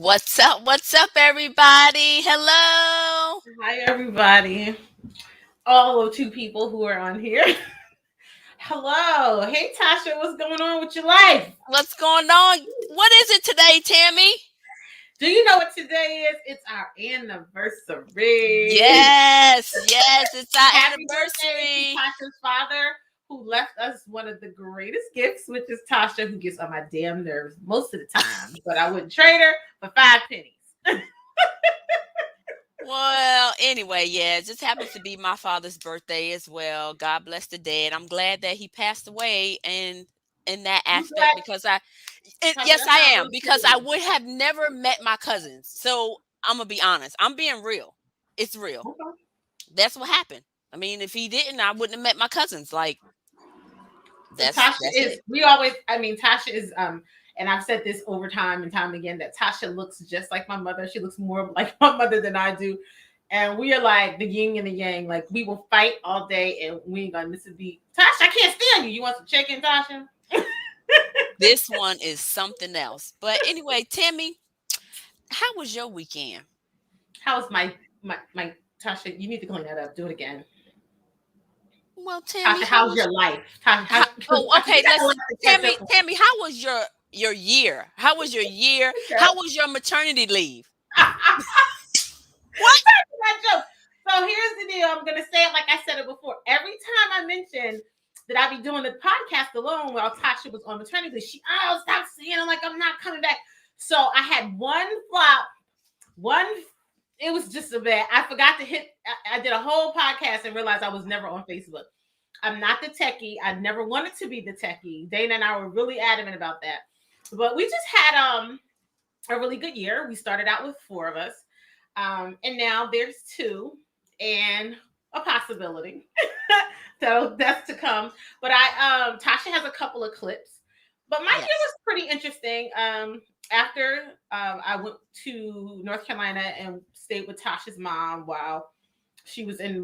What's up? What's up, everybody? Hello. Hi, everybody. All of two people who are on here. Hello. Hey, Tasha, what's going on with your life? What's going on? What is it today, Tammy? Do you know what today is? It's our anniversary. Yes, it's our Happy birthday to anniversary. Tasha's father, who left us one of the greatest gifts, which is Tasha, who gets on my damn nerves most of the time. But I wouldn't trade her for 5 pennies. Well, anyway, yeah, it just happens to be my father's birthday as well. God bless the dead. I'm glad that he passed away in that You aspect glad, because Tasha? yes, That I sounds am really because I sweet. would have never met my cousins. So I'm gonna be honest. I'm being real. It's real. Okay. That's what happened. I mean, if he didn't, I wouldn't have met my cousins. Like Tasha that's is, it. we always, I mean, Tasha is, and I've said this over time and time again, that Tasha looks just like my mother. She looks more like my mother than I do. And we are like the yin and the yang. Like, we will fight all day and we ain't gonna miss a beat. Tasha, I can't stand you. You want some chicken, Tasha? This one is something else. But anyway, Tammy, how was your weekend? How's my Tasha? You need to clean that up. Do it again. Well, Tammy, Tasha, how how's was your life? Tasha, how, because oh, you okay, got a lot to catch Tammy, up on. Tammy, how was your year? How was your year? How was your maternity leave? What? That joke. So here's the deal. I'm gonna say it like I said it before. Every time I mention that I be doing the podcast alone while Tasha was on maternity leave, stop saying it like I'm not coming back. So I had one flop, one. It was just a bad. I forgot to hit. I did a whole podcast and realized I was never on Facebook. I'm not the techie. I never wanted to be the techie. Dana and I were really adamant about that. But we just had a really good year. We started out with four of us. And now there's two and a possibility that's to come. But Tasha has a couple of clips. But my year Yes. was pretty interesting. After I went to North Carolina and stayed with Tasha's mom while she was in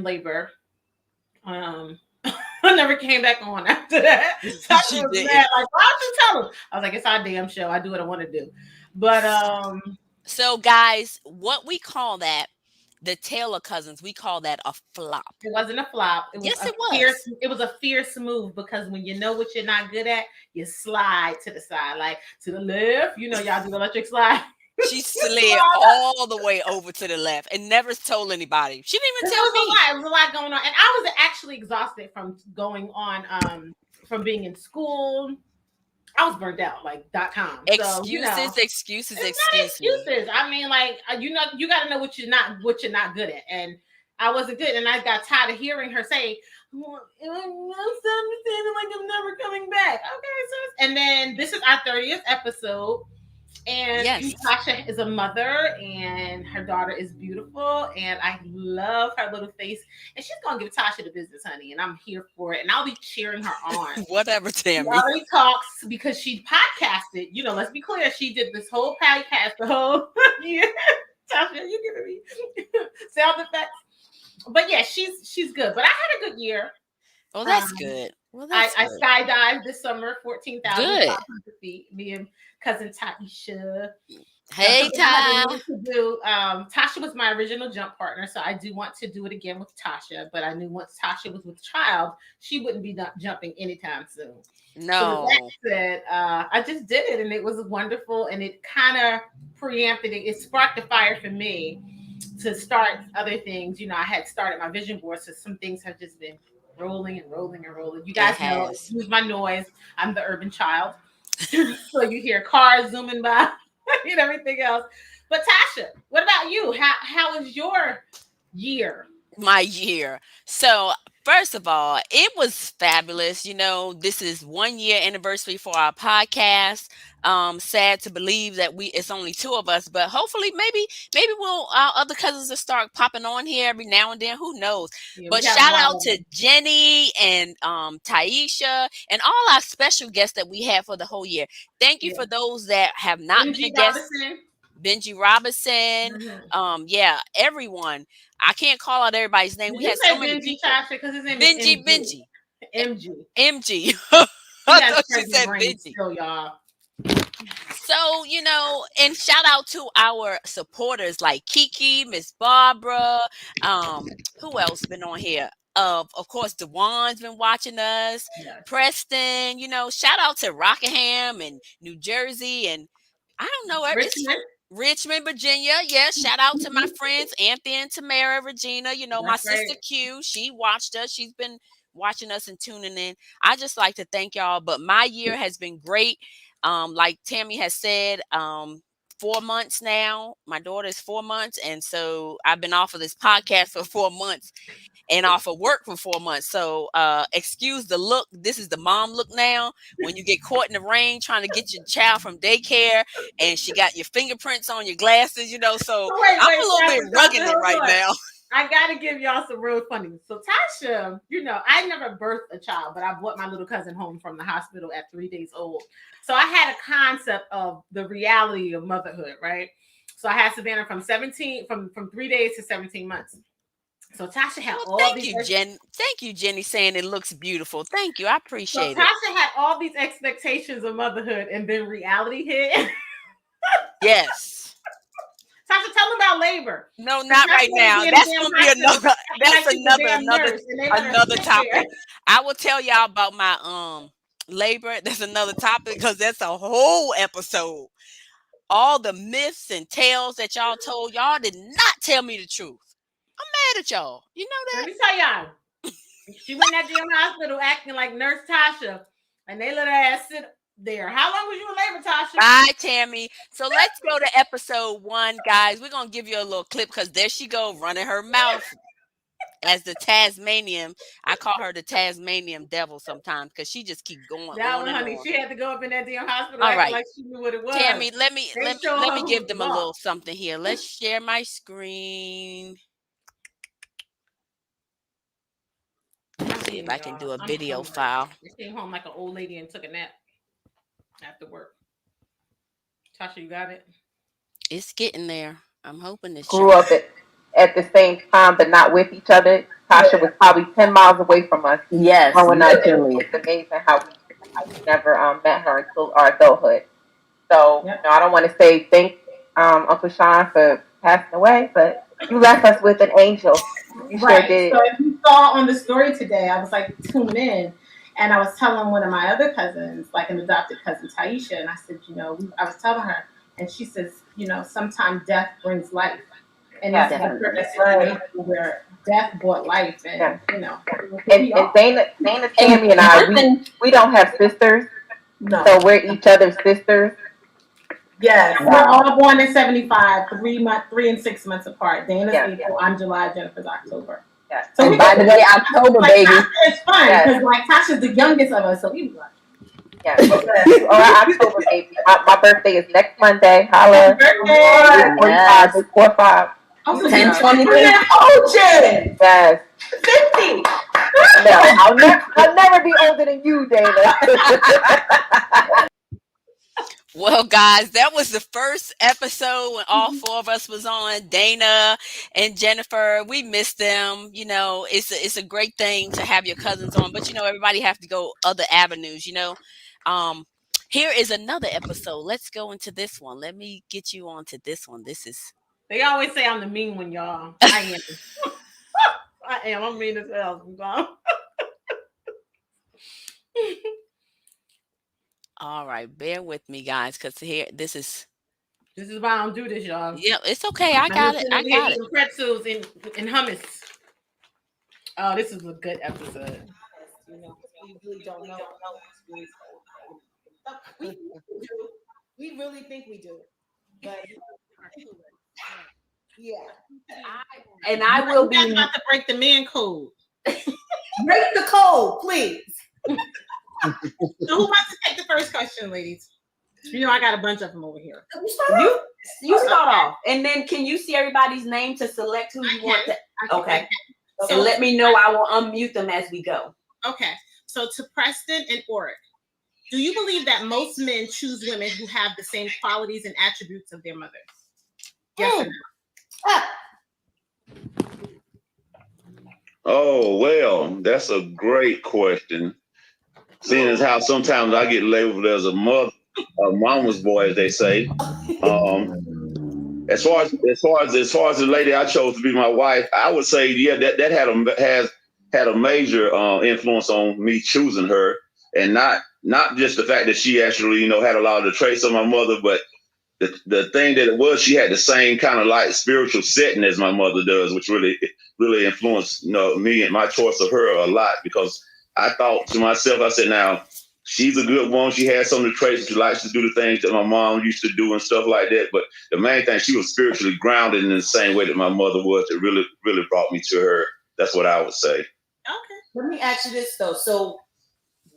labor. Um, I never came back on after that. Tasha She was mad, didn't. like, why don't you tell him? I was like, it's our damn show. I do what I want to do. But So, guys, what we call that, the Taylor cousins, we call that a flop. it wasn't a flop. It was Yes, a it fierce. was. It was a fierce move because when you know what you're not good at, you slide to the side, like to the left. You know, y'all do the electric slide. She slid Slide. all the way over to the left and never told anybody. She didn't even There tell was a me. lot. It was a lot going on, and I was actually exhausted from going on, from being in school. I was burnt out, like .com. So Excuses, excuses, it's not excuse me. excuses. I mean, like, you got to know what you're not good at, and I wasn't good, and I got tired of hearing her say, well, I'm understanding like I'm never coming back. Okay, sis. And then this is our 30th episode. And Yes. Tasha is a mother, and her daughter is beautiful, and I love her little face. And she's gonna give Tasha the business, honey, and I'm here for it. And I'll be cheering her on. Whatever, She Tammy. already talks because she podcasted. Let's be clear, she did this whole podcast the whole year. Tasha, you giving me sound effects? But yeah, she's good. But I had a good year. Well, that's Um, good. Well, I, that's I good. skydived this summer, 14,500 Good. feet. Me and cousin Taisha. Hey, Something I have been Ty. wanting to do. Tasha was my original jump partner, so I do want to do it again with Tasha. But I knew once Tasha was with child, she wouldn't be jumping anytime soon. So with that No. said, I just did it, and it was wonderful, and it kind of preempted it. It sparked a fire for me to start other things. I had started my vision board, so some things have just been rolling and rolling and rolling. You It guys know, has. excuse my noise. I'm the urban child, so you hear cars zooming by and everything else. But Tasha, what about you? How was your year? My year. So, first of all, it was fabulous. This is 1 year anniversary for our podcast. Sad to believe that it's only two of us, but hopefully, maybe we'll our other cousins will start popping on here every now and then. Who knows? Yeah, we But have a shout lot out of to them. Jenny and Taisha and all our special guests that we had for the whole year. Thank you Yeah, for those that have not been a MG guest. Robinson. Benji Robinson, Mhm. yeah, everyone. I can't call out everybody's name. Did We you had so say many Benji, people. Tasha? Because his name is Benji, MG. Benji, MG. MG. He I has thought she pregnant said brain Benji. still, y'all. So, and shout out to our supporters like Kiki, Miss Barbara, who else been on here? Of course, Dewan's been watching us, Yes. Preston, shout out to Rockingham and New Jersey, and I don't know, it's Richmond. Richmond, Virginia. Yes, shout out to my friends Anthony and Tamara, Regina. My That's sister right. Q, she watched us. She's been watching us and tuning in. I just like to thank y'all. But my year has been great. Like Tammy has said, 4 months now. My daughter is 4 months, and so I've been off of this podcast for 4 months and off of work for 4 months. So excuse the look. This is the mom look now. When you get caught in the rain trying to get your child from daycare and she got your fingerprints on your glasses, so So wait, I'm wait, a little bit rugging it hold right on. now. I gotta give y'all some real funny. So Tasha, I never birthed a child, but I brought my little cousin home from the hospital at 3 days old. So I had a concept of the reality of motherhood, right? So I had Savannah from 17, from 3 days to 17 months. So Tasha had Well, all thank these. you, Jen. Thank you, Jenny, saying it looks beautiful. Thank you. I So appreciate it. Tasha had all these expectations of motherhood, and then reality hit. Yes. Tasha, tell them about labor. No, not right now. That's gonna be another. That's another topic. I will tell y'all about my labor. That's another topic because that's a whole episode. All the myths and tales that y'all told, y'all did not tell me the truth. I'm mad at y'all. You know Let that? me tell y'all. She went in that damn hospital acting like Nurse Tasha, and they let her ass sit there. How long was you in labor, Tasha? Bye, Tammy. So let's go to episode 1, guys. We're gonna give you a little clip because there she go running her mouth as the Tasmanian. I call her the Tasmanian devil sometimes because she just keep going That on one, and honey, on. she had to go up in that damn hospital All acting right, like she knew what it was. Tammy, let me They let me show let her me who give was them a boss. little something here. Let's share my screen. Let me I'm see if eating, I can y'all. do a I'm video hungry. file. I came home like an old lady and took a nap after work. Tasha, you got it? It's getting there. I'm hoping it's Grew showing. up at the same time, but not with each other. Tasha was probably 10 miles away from us Yes, growing up. literally. It's amazing how we never met her until our adulthood. So, Yep. I don't want to say thank Uncle Sean for passing away, but you left us with an angel. You sure Right. did. So if you saw on the story today, I was like tuning in, and I was telling one of my other cousins, like an adopted cousin, Taisha, and I said, I was telling her, and she says, sometimes death brings life, and this Yeah. is a Definitely. perfect situation where death brought life, and Yeah. here And, we and are. Dana, Tammy, and I, One thing, we don't have sisters, No. so we're each other's sisters. Yes, we're wow. all born in '75, 3 and 6 months apart. Dana's Yeah. April, I'm July, Jennifer's October. Yeah. So And we by the way, October, like baby. Tasha is fun Yes. because like Tasha's the youngest of us, so we like Yeah. You are October baby. My birthday is next Monday. Holla. happy birthday. 45, Yes. 45. Also, 10/23. Ocean Yes. 50. No, I'll never be older than you, Dana. Well, guys, that was the first episode when all 4 of us was on. Dana and Jennifer, we miss them. It's a great thing to have your cousins on, but everybody have to go other avenues. Um, here is another episode. Let's go into this one. Let me get you onto this one. This is They always say I'm the mean one, y'all. I am. I am. I'm mean as hell. all right. Bear with me, guys, because this is. This is why I don't do this, y'all. Yeah, it's okay. I I'm got just it. sitting I over here got it. eating pretzels and hummus. Oh, this is a good episode. We really don't know. We do. We really think we do. But yeah. And I will You guys be about to break the man code. Break the code, please. So who wants to take the first question, ladies? I got a bunch of them over here. you start off, and then can you see everybody's name to select who you want to? Okay. So let me know. I will unmute them as we go. Okay. So to Preston and Oric, do you believe that most men choose women who have the same qualities and attributes of their mothers? Yes or no? Oh, well, that's a great question. Seeing as how sometimes I get labeled as a mother mama's boy, as they say. As far as the lady I chose to be my wife, I would say, yeah, that has had a major influence on me choosing her, and not just the fact that she actually, had a lot of the traits of my mother, but the thing that it was, she had the same kind of like spiritual setting as my mother does, which really influenced, me and my choice of her a lot, because I thought to myself, I said, now she's a good woman. She has some of the traits. She likes to do the things that my mom used to do and stuff like that. But the main thing, she was spiritually grounded in the same way that my mother was. It really, really brought me to her. That's what I would say. Okay. Let me ask you this though. So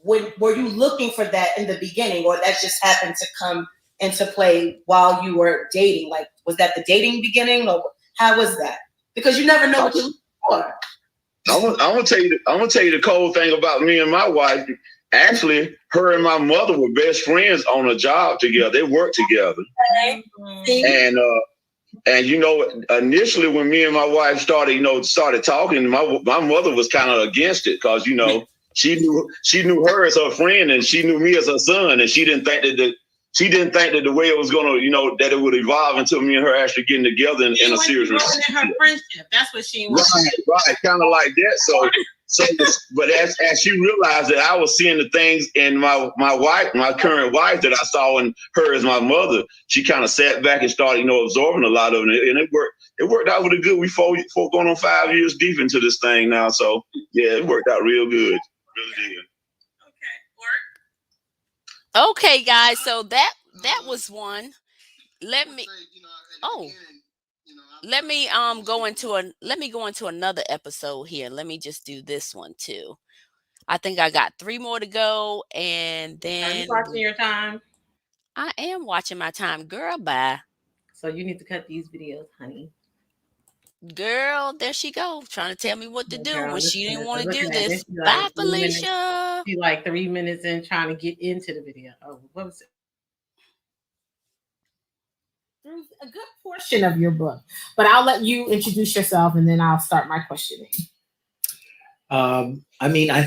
were you looking for that in the beginning, or that just happened to come into play while you were dating? Like, was that the dating beginning, or how was that? Because you never know what you're looking for. I'm gonna tell you the cold thing about me and my wife. Actually, her and my mother were best friends on a job together. They worked together. Okay. And initially when me and my wife started talking, my mother was kind of against it, because she knew her as her friend, and she knew me as her son, and she didn't think that the way it was gonna, that it would evolve into me and her actually getting together in a serious relationship. In her friendship, that's what she was. Right, kind of like that. But as she realized that I was seeing the things in my wife, my current wife, that I saw in her as my mother, she kind of sat back and started, absorbing a lot of it, and it worked. It worked out really good. We for going on 5 years deep into this thing now, so yeah, it worked out real good. Really did. Okay, guys. So that was one. Let me. Oh. Let me go into another episode here. Let me just do this one too. I think I got 3 more to go, and then Are you watching your time? I am watching my time, girl. Bye. So you need to cut these videos, honey. Girl, there she go, trying to tell me what to do Girl, when she didn't want to do this. this. Bye, Felicia. She like 3 minutes in trying to get into the video. Oh, what was it? There's a good portion of your book, but I'll let you introduce yourself and then I'll start my questioning. I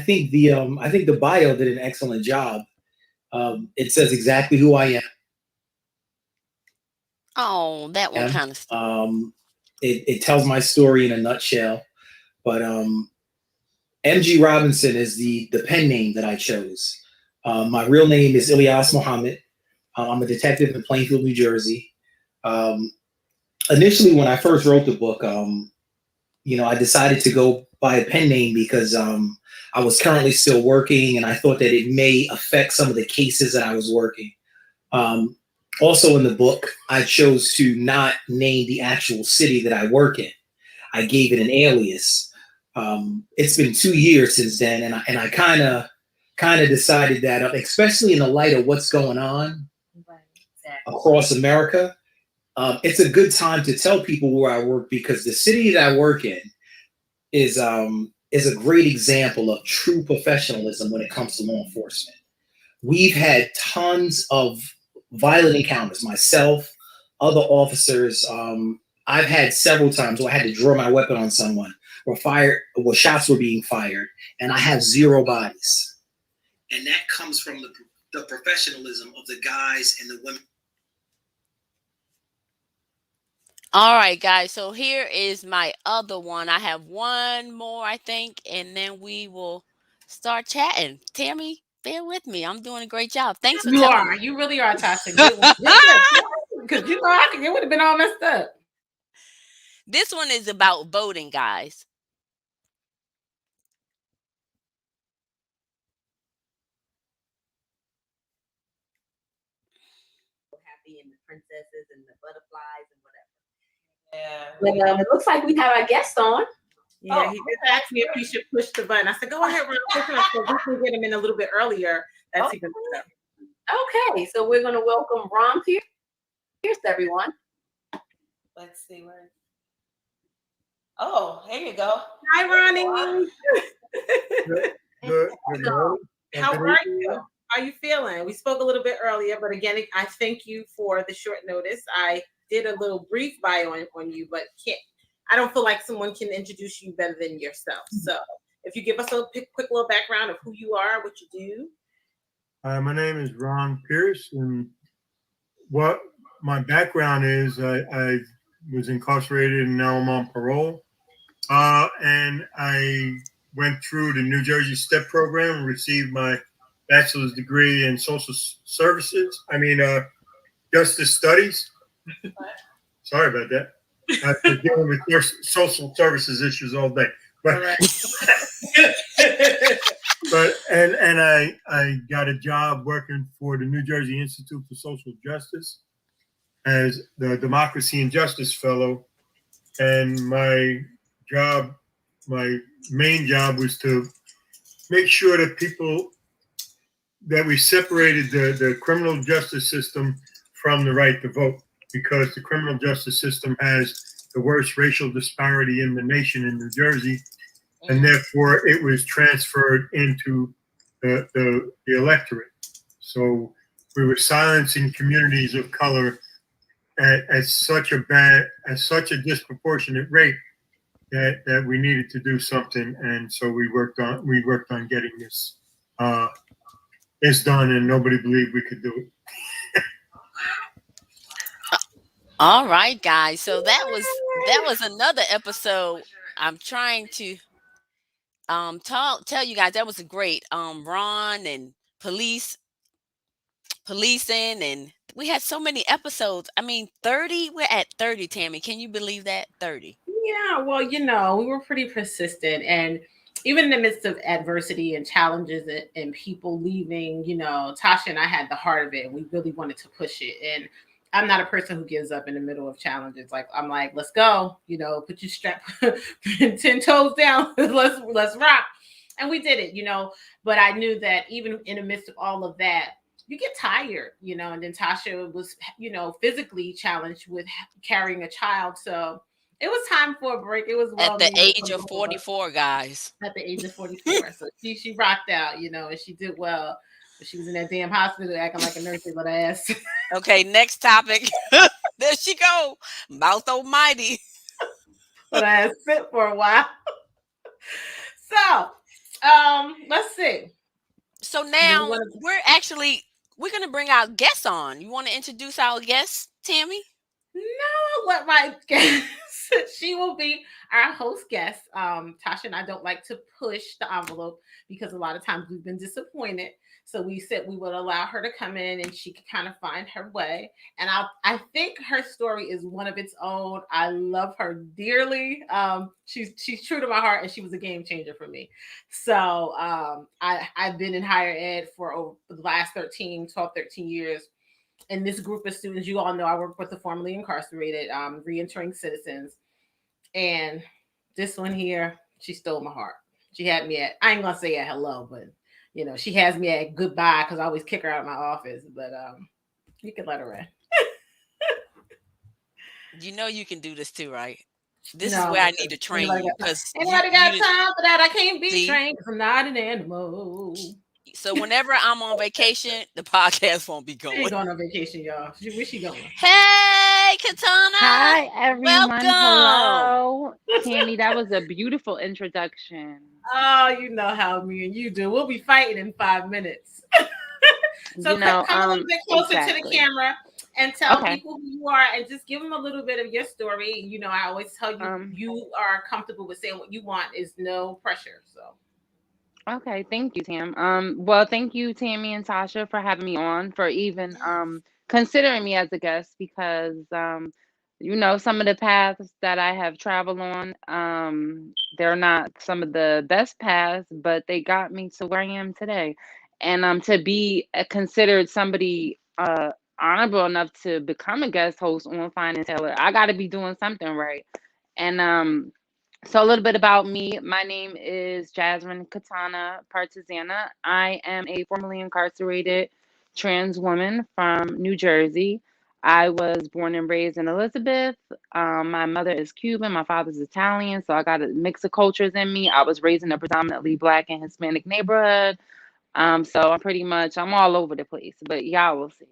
think the bio did an excellent job. It says exactly who I am. Oh, that one kind of. It tells my story in a nutshell. But M.G. Robinson is the pen name that I chose. My real name is Ilyas Muhammad. I'm a detective in Plainfield, New Jersey. Initially, when I first wrote the book, I decided to go by a pen name because I was currently still working, and I thought that it may affect some of the cases that I was working. Also in the book, I chose to not name the actual city that I work in. I gave it an alias. It's been 2 years since then, and I kind of decided that, especially in the light of what's going on across America, it's a good time to tell people where I work, because the city that I work in is a great example of true professionalism when it comes to law enforcement. We've had tons of violent encounters, myself, other officers. I've had several times where I had to draw my weapon on someone, where shots were being fired, and I have 0 bodies. And that comes from the professionalism of the guys and the women. All right, guys. So here is my other one. I have one more, I think, and then we will start chatting. Tammy, bear with me. I'm doing a great job. Thanks for telling me. You really are, Tasha. Because it would have been all messed up. This one is about voting, guys. Happy, and the princesses and the butterflies and whatever. Yeah. Well, it looks like we have our guest on. Yeah, he just asked me if he should push the button. I said, go ahead, Ron, push it so we can get him in a little bit earlier. That's even better. Okay, so we're going to welcome Ron Pierce, everyone. Let's see where. Oh, here you go. Hi, Ronnie. Good. How are you? How are you feeling? We spoke a little bit earlier, but again, I thank you for the short notice. I did a little brief bio on you, but I don't feel like someone can introduce you better than yourself. So if you give us a quick little background of who you are, what you do. My name is Ron Pierce, and what my background is, I was incarcerated and now I'm on parole. And I went through the New Jersey STEP program and received my bachelor's degree in social services. Justice studies. Sorry about that. I've been dealing with social services issues all day. But but I got a job working for the New Jersey Institute for Social Justice as the Democracy and Justice Fellow, and job, my main job was to make sure that we separated the criminal justice system from the right to vote, because the criminal justice system has the worst racial disparity in the nation in New Jersey, and therefore it was transferred into the electorate. So we were silencing communities of color at such a disproportionate rate that we needed to do something, and so we worked on getting this done, and nobody believed we could do it. All right, guys. So that was another episode. I'm trying to tell you guys that was a great Ron and policing, and we had so many episodes. I mean, 30. We're at 30, Tammy. Can you believe that? 30. Yeah, well, we were pretty persistent. And even in the midst of adversity and challenges and people leaving, Tasha and I had the heart of it. And we really wanted to push it. And I'm not a person who gives up in the middle of challenges. Like, I'm like, let's go, put your strap 10 toes down. let's rock. And we did it. But I knew that even in the midst of all of that, you get tired, and then Tasha was, physically challenged with carrying a child. So it was time for a break. It was At well the needed age for of both of us 44, guys. at the age of 44. So she rocked out, and she did well. But she was in that damn hospital acting like a nurse with her ass. Okay, next topic. There she go. Mouth almighty. With her ass fit for a while. So, let's see. So Do we now want to? we're gonna bring our guests on. You want to introduce our guest, Tammy? No, let my guest. She will be our host guest. Tasha and I don't like to push the envelope because a lot of times we've been disappointed. So we said we would allow her to come in and she could kind of find her way. And I think her story is one of its own. I love her dearly. She's true to my heart, and she was a game changer for me. So I've been in higher ed for over the last 13 years. In this group of students, you all know I work with the formerly incarcerated, reentering citizens. And this one here, she stole my heart. She had me at, I ain't gonna say at hello, but she has me at goodbye because I always kick her out of my office. But you can let her in. You know you can do this too, right? This is No, where I need to train you because anybody you got didn't time for that? I can't be see. trained because I'm not an animal. So whenever I'm on vacation, the podcast won't be She ain't going. going on vacation, y'all. Where's she going? Hey, Katana, Hi, everyone. welcome. Hello. Tammy, that was a beautiful introduction. Oh, you know how me and you do. We'll be fighting in 5 minutes. So You know, come a little bit closer to the exactly. camera and tell Okay. people who you are, and just give them a little bit of your story. I always tell you, Um, you are comfortable with saying what you want. Is no pressure. So okay, thank you, Tam. Well, thank you, Tammy and Tasha, for having me on, for even considering me as a guest because some of the paths that I have traveled on, they're not some of the best paths, but they got me to where I am today. And to be considered somebody honorable enough to become a guest host on Fine and Taylor, I got to be doing something right. And so a little bit about me. My name is Jasmine Katana Partizana. I am a formerly incarcerated trans woman from New Jersey. I was born and raised in Elizabeth. My mother is Cuban, my father's Italian, so I got a mix of cultures in me. I was raised in a predominantly Black and Hispanic neighborhood. So I'm all over the place, but y'all will see.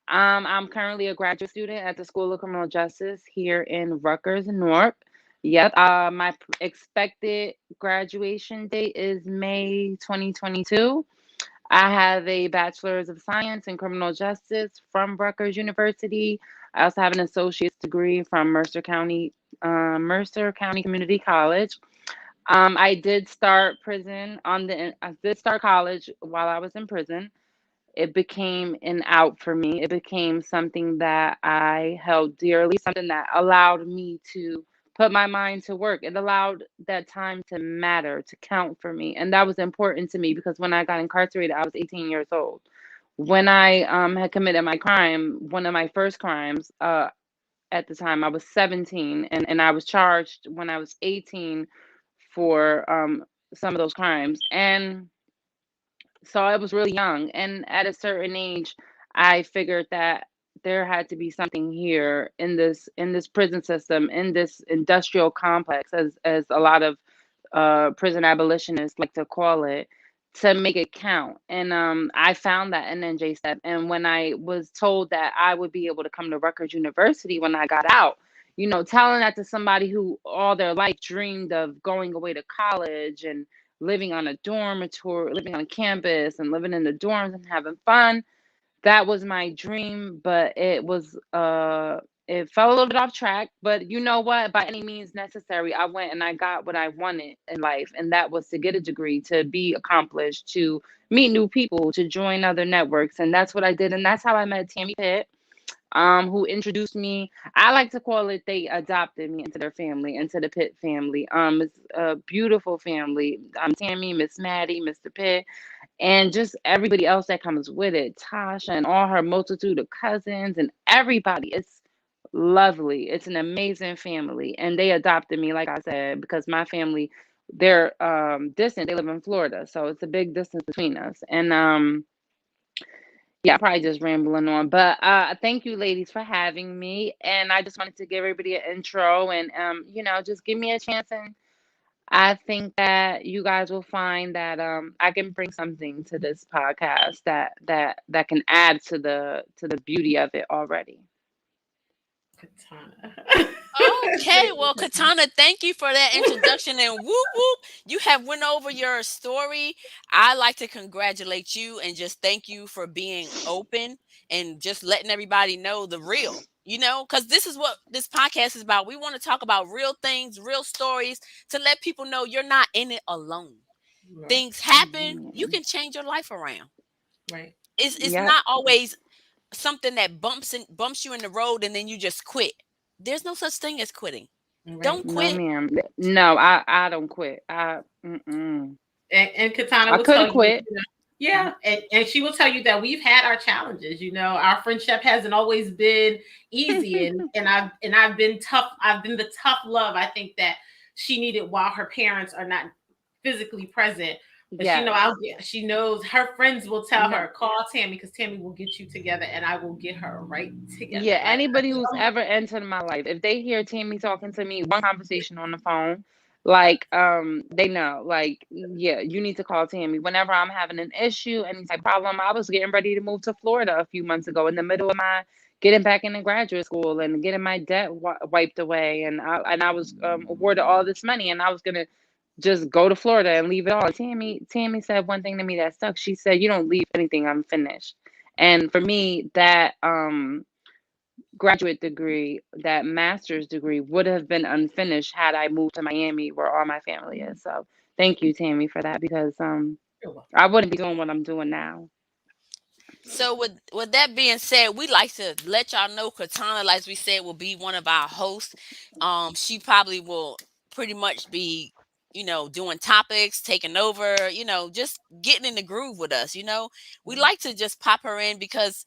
I'm currently a graduate student at the School of Criminal Justice here in Rutgers, Newark. Yep. My expected graduation date is May 2022. I have a bachelor's of science in criminal justice from Rutgers University. I also have an associate's degree from Mercer County Community College. I did start prison I did start college while I was in prison. It became an out for me. It became something that I held dearly, something that allowed me to put my mind to work. It allowed that time to matter, to count for me. And that was important to me because when I got incarcerated, I was 18 years old. When I had committed my crime, one of my first crimes, at the time, I was 17, and I was charged when I was 18 for some of those crimes. And so I was really young, and at a certain age, I figured that there had to be something here in this prison system, in this industrial complex, as a lot of prison abolitionists like to call it, to make it count. And I found that in NJ-STEP. And when I was told that I would be able to come to Rutgers University when I got out, telling that to somebody who all their life dreamed of going away to college and living on a dormitory, living on campus and living in the dorms and having fun, that was my dream. But it fell a little bit off track. But you know what? By any means necessary, I went and I got what I wanted in life, and that was to get a degree, to be accomplished, to meet new people, to join other networks. And that's what I did. And that's how I met Tammy Pitt, who introduced me. I like to call it, they adopted me into their family, into the Pitt family. It's a beautiful family. Tammy, Miss Maddie, Mr. Pitt, and just everybody else that comes with it. Tasha and all her multitude of cousins and everybody. It's lovely. It's an amazing family. And they adopted me, like I said, because my family, they're distant. They live in Florida. So it's a big distance between us. And yeah, I'm probably just rambling on, but thank you, ladies, for having me. And I just wanted to give everybody an intro and just give me a chance. And I think that you guys will find that I can bring something to this podcast that can add to the beauty of it already. Katana. Okay, well, Katana, thank you for that introduction and whoop whoop. You have went over your story. I like to congratulate you and just thank you for being open and just letting everybody know the real. Because this is what this podcast is about. We want to talk about real things, real stories to let people know you're not in it alone. Right. Things happen, you Mhm. can change your life around. Right. It's Yep. not always something that bumps you in the road and then you just quit. There's no such thing as quitting. Right. Don't No, quit. ma'am. No, I don't quit. Mm-mm. And Katana I will could tell have you, quit. yeah, and she will tell you that we've had our challenges. Our friendship hasn't always been easy, and I've been tough. I've been the tough love. I think that she needed while her parents are not physically present. But Yes. she knows her friends will tell No. her, call Tammy because Tammy will get you together, and I will get her right together. Yeah, Like, anybody who's ever entered my life, if they hear Tammy talking to me, one conversation on the phone, like they know, like, yeah, you need to call Tammy. Whenever I'm having an issue, any type of problem, I was getting ready to move to Florida a few months ago in the middle of my getting back into graduate school and getting my debt wiped away, and I was awarded all this money, and I was gonna just go to Florida and leave it all. Tammy said one thing to me that stuck. She said, "You don't leave anything unfinished." And for me, that graduate degree, that master's degree, would have been unfinished had I moved to Miami where all my family is. So thank you, Tammy, for that, because I wouldn't be doing what I'm doing now. So with that being said, we like to let y'all know Katana, like we said, will be one of our hosts. She probably will pretty much be, doing topics, taking over, just getting in the groove with us. We like to just pop her in because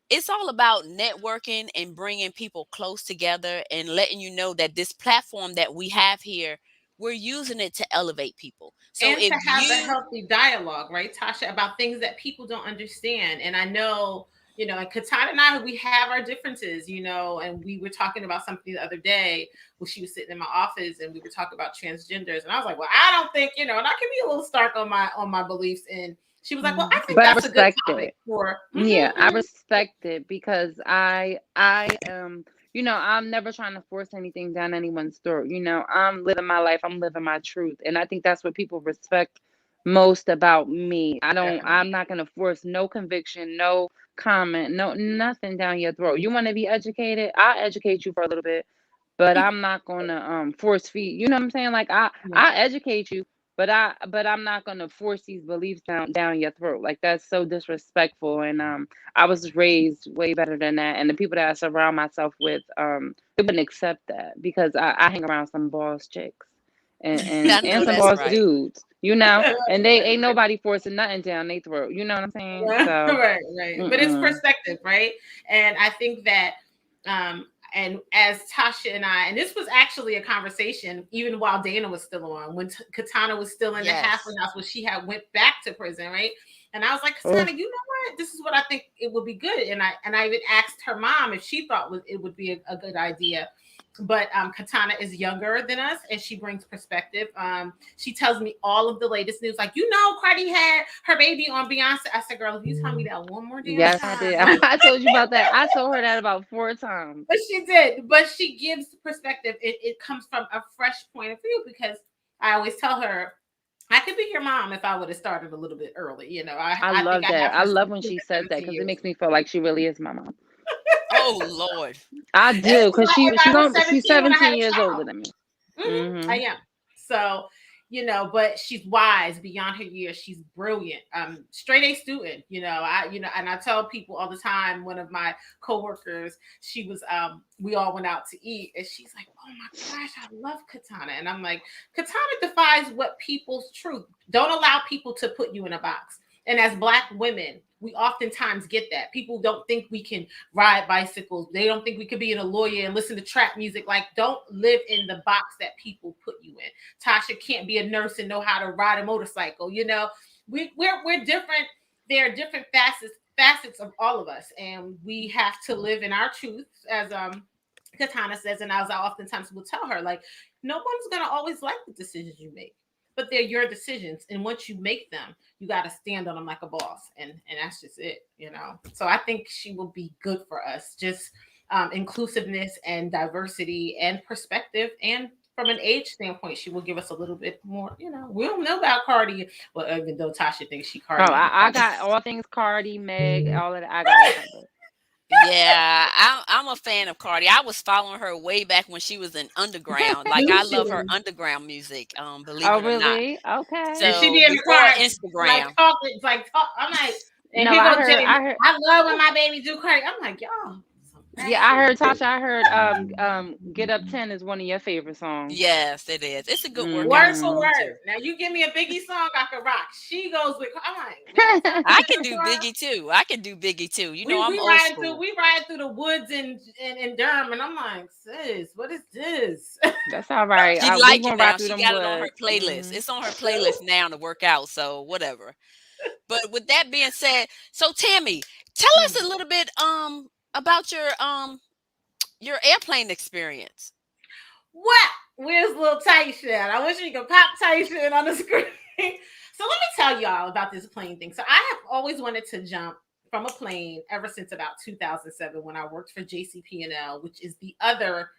it's all about networking and bringing people close together and letting you know that this platform that we have here, we're using it to elevate people. So and if to have a you healthy dialogue, right, Tasha, about things that people don't understand. And I know, and Katana and I, we have our differences, and we were talking about something the other day where she was sitting in my office and we were talking about transgenders. And I was like, well, I don't think, and I can be a little stark on my beliefs. And she was like, well, I think But I that's a good respect topic it. for. Yeah, I respect it because I am, I'm never trying to force anything down anyone's throat. I'm living my life, I'm living my truth. And I think that's what people respect most about me. I'm not gonna force no conviction, no comment, no nothing down your throat. You want to be educated? I'll educate you for a little bit, but I'm not gonna force feed. You know what I'm saying? Like I educate you, but I'm not gonna force these beliefs down your throat. Like that's so disrespectful. And I was raised way better than that. And the people that I surround myself with, they wouldn't accept that because I hang around some boss chicks and I and, know and some that's boss right. dudes, you know, and they ain't nobody forcing nothing down their throat. You know what I'm saying? So Right. But it's perspective, right? And I think that, and as Tasha and I, and this was actually a conversation even while Dana was still on, when Katana was still in the halfway house, when she had went back to prison, right? And I was like, Katana, you know what? This is what I think it would be good. And I even asked her mom if she thought it would be a good idea. But Katana is younger than us, and she brings perspective. She tells me all of the latest news. Like, Cardi had her baby on Beyonce. I said, girl, if you tell me that one more damn yes, I time. did. I told you about that. I told her that about 4 times. But she did. But she gives perspective. It comes from a fresh point of view, because I always tell her, I could be your mom if I would have started a little bit early. I love think I that. have I her love when she says that 17 because it years. makes me feel like she really is my mom. Oh Lord. I This is do because like if I was she's 17 when I had 17 a years older child. than me. I am. So, but she's wise beyond her years. She's brilliant. Straight A student. And I tell people all the time. One of my coworkers, she was. We all went out to eat, and she's like, "Oh my gosh, I love Katana," and I'm like, "Katana defies what people's truth. Don't allow people to put you in a box." And as Black women, we oftentimes get that. People don't think we can ride bicycles. They don't think we could be in a lawyer and listen to trap music. Like, don't live in the box that people put you in. Tasha can't be a nurse and know how to ride a motorcycle. We're different. There are different facets of all of us, and we have to live in our truth, as Katana says. And as I oftentimes will tell her, like, no one's gonna always like the decisions you make, but they're your decisions, and once you make them, you got to stand on them like a boss, and that's just it. So I think she will be good for us, just inclusiveness and diversity and perspective, and from an age standpoint, she will give us a little bit more. We don't know about Cardi, well, even though Tasha thinks she Oh, Cardi. I got all things Cardi, Meg, all of that. I got it covered. Yeah, I'm a fan of Cardi. I was following her way back when she was in underground. Like, I love her underground music. Believe Oh, it or not. really? Okay. And she So be in the before car like Instagram. talking, like talk. I'm like, and No, here I goes heard. Jay. I heard. I love when my baby do Cardi. I'm like, y'all. Yeah, I heard Tasha. I heard. Get Up 10 is one of your favorite songs. Yes, it is. It's a good workout Word for song word. too. Now you give me a Biggie song, I can rock. She goes with. I'm like, I can do Biggie too. I can do Biggie too. I'm old school. We riding through the woods in Durham, and I'm like, sis, what is this? That's all right. She We like it gonna ride now. through She them got it on her woods. playlist. It's on her playlist now to work out. So whatever. But with that being said, so Tammy, tell us a little bit about your airplane experience. What? Where's little Taisha? I wish you could pop Taisha on the screen. So let me tell y'all about this plane thing. So I have always wanted to jump from a plane ever since about 2007, when I worked for JCP&L, which is the other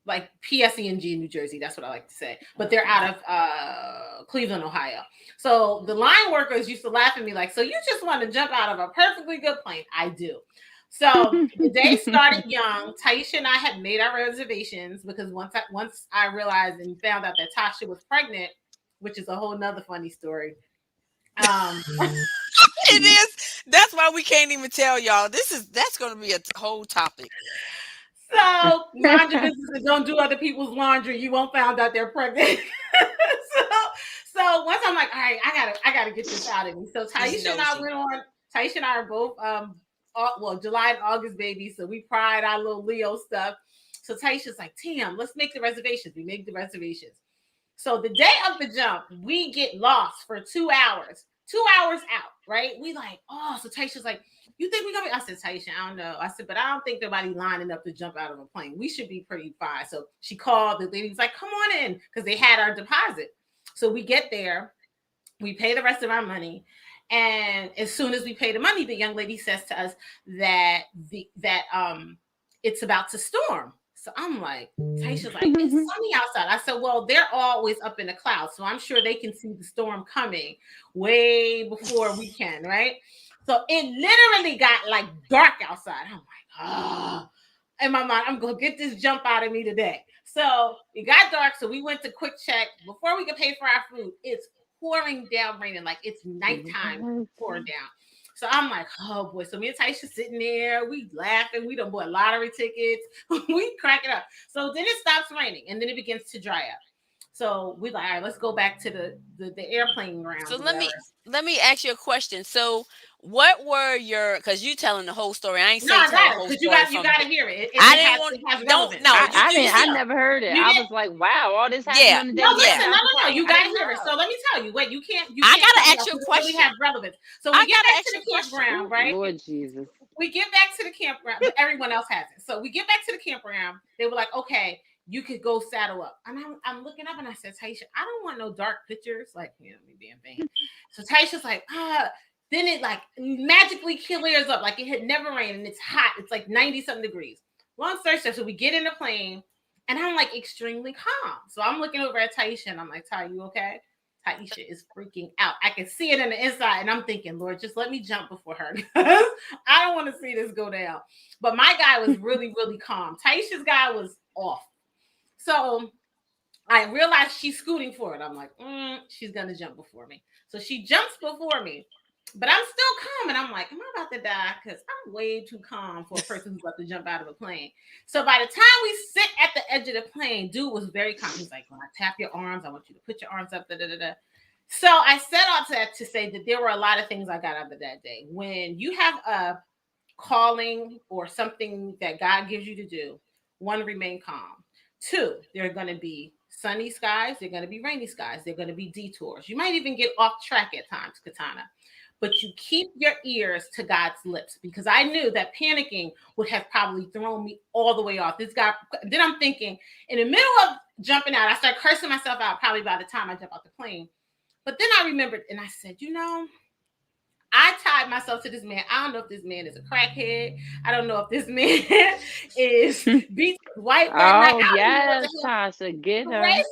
like PSE&G in New Jersey. That's what I like to say. But they're out of Cleveland, Ohio. So the line workers used to laugh at me like, so you just want to jump out of a perfectly good plane? I do. So the day started young. Taisha and I had made our reservations, because once I realized and found out that Tasha was pregnant, which is a whole nother funny story. It is. That's why we can't even tell y'all. That's going to be a whole topic. So mind your business and don't do other people's laundry. You won't find out they're pregnant. so once I'm like, all right, I gotta get this out of me. So Taisha and I went on. Taisha and I are both July and August babies, so we pride our little Leo stuff. So Taisha's like, Tam, let's make the reservations. We make the reservations. So the day of the jump, we get lost for 2 hours. 2 hours out, right? We like, oh, so Taisha's like, you think we're gonna be? I said, Taisha, I don't know. I said, but I don't think nobody lining up to jump out of a plane. We should be pretty fine. So she called. The lady's like, come on in, because they had our deposit. So we get there, we pay the rest of our money, and as soon as we pay the money, the young lady says to us that it's about to storm. So I'm like, Taisha's like, it's sunny outside. I said, well, they're always up in the clouds, so I'm sure they can see the storm coming way before we can, right? So it literally got like dark outside. I'm like, ah. In my mind, I'm gonna get this jump out of me today. So it got dark, so we went to quick check before we could pay for our food. It's pouring down, raining like it's nighttime, pouring down. So I'm like, oh boy. So me and Taisha sitting there, we laughing, we done bought lottery tickets, we cracking up. So then it stops raining and then it begins to dry up. So we like, all right, let's go back to the airplane So grounds or let whatever. me let me ask you a question. So what were your, because you telling the whole story. I ain't No, say I tell the got it whole because story you from got to hear it. I didn't want, It has don't, relevance. no, I you didn't. I see, never heard it. You I did was like, wow, all this happened yeah, on the no, day you yeah. listen, stepped no, out the no, no. plane. You I got to didn't hear it. So know. let me tell you. Wait, you I can't cut gotta me ask off you a because it really question. have relevance. So we I get gotta back ask to you a the question. campground, Ooh, right? Lord Jesus. We get back to the campground, but everyone else has it. So we get back to the campground. They were like, okay, you could go saddle up. And I'm looking up and I said, Taisha, I don't want no dark pictures. Like, you know, me being vain. So Taisha's like, ah. Then it like magically clears up. Like it had never rained and it's hot. It's like 90 something degrees. Long story short, so we get in the plane and I'm like extremely calm. So I'm looking over at Taisha and I'm like, Ty, you okay? Taisha is freaking out. I can see it in the inside, and I'm thinking, Lord, just let me jump before her. I don't want to see this go down. But my guy was really, really calm. Taisha's guy was off. So I realized she's scooting for it. I'm like, she's gonna jump before me. So she jumps before me, but I'm still calm, and I'm like, am I about to die? Because I'm way too calm for a person who's about to jump out of a plane. So by the time we sit at the edge of the plane, dude was very calm. He's like, when I tap your arms, I want you to put your arms up. Da, da, da, da. So I said all that to say that there were a lot of things I got out of that day. When you have a calling or something that God gives you to do, one, remain calm. Two, there are going to be sunny skies, there are going to be rainy skies, there are going to be detours. You might even get off track at times, Katana. But you keep your ears to God's lips because I knew that panicking would have probably thrown me all the way off. This guy, then I'm thinking in the middle of jumping out, I start cursing myself out probably by the time I jump out the plane. But then I remembered and I said, you know, I tied myself to this man. I don't know if this man is a crackhead. I don't know if this man is beats his wife at night. Oh I don't even know what yes, the hell. Tasha, get her. Right?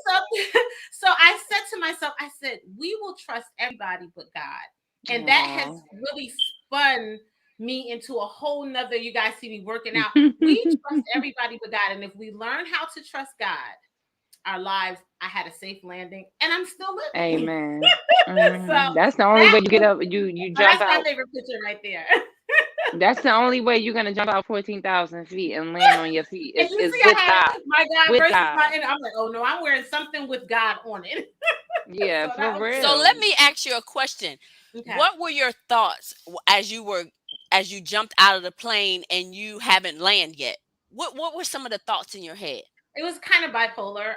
So I said to myself, I said, we will trust everybody but God. And that has Oh. really spun me into a whole nother, you guys see me working out. We trust everybody but God. And if we learn how to trust God, our lives, I had a safe landing and I'm still living. Amen. So That's the only that way you get was, up. You oh, jump that's my out. favorite picture right there. That's the only way you're gonna jump out 14,000 feet and land on your feet And is you is see, I with had God. my God With versus God. my, and I'm like, oh no, I'm wearing something with God on it. Yeah, So for that was So real. let me ask you a question. okay. What were your thoughts as you jumped out of the plane and you haven't landed yet? What were some of the thoughts in your head? It was kind of bipolar.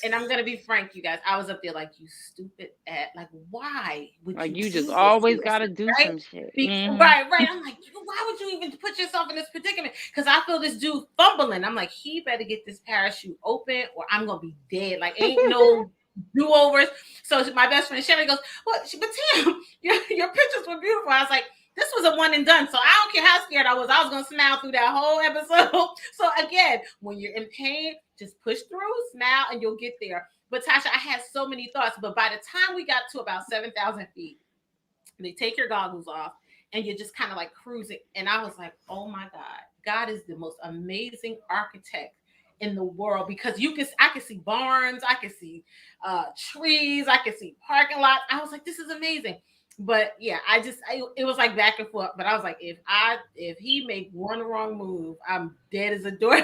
And I'm gonna be frank, you guys. I was up there like, you stupid at like, why would Like you you just do this to always gotta yourself, do right? some shit. Right. I'm like, why would you even put yourself in this predicament? Because I feel this dude fumbling. I'm like, he better get this parachute open, or I'm gonna be dead. Like, ain't no do overs. So my best friend Sherry goes, well, but Tim, your pictures were beautiful. I was like, this was a one and done. So I don't care how scared I was going to smile through that whole episode. So again, when you're in pain, just push through, smile, and you'll get there. But Tasha, I had so many thoughts. But by the time we got to about 7,000 feet, they take your goggles off and you're just kind of like cruising. And I was like, oh my God, God is the most amazing architect in the world because I can see barns, I can see trees, I can see parking lots. I was like, this is amazing. But yeah, it was like back and forth. But I was like, if he make one wrong move, I'm dead as a door.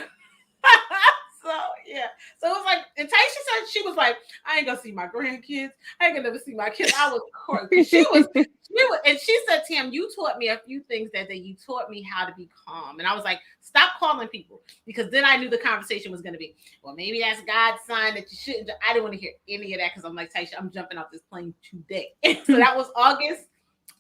So yeah. So it was like, and Taisha said she was like, I ain't gonna see my grandkids. I ain't gonna never see my kids. I was because and she said, Tam, you taught me a few things that day. You taught me how to be calm. And I was like, stop calling people because then I knew the conversation was gonna be, well, maybe that's God's sign that you shouldn't. I didn't want to hear any of that because I'm like, Taisha, I'm jumping off this plane today. So that was August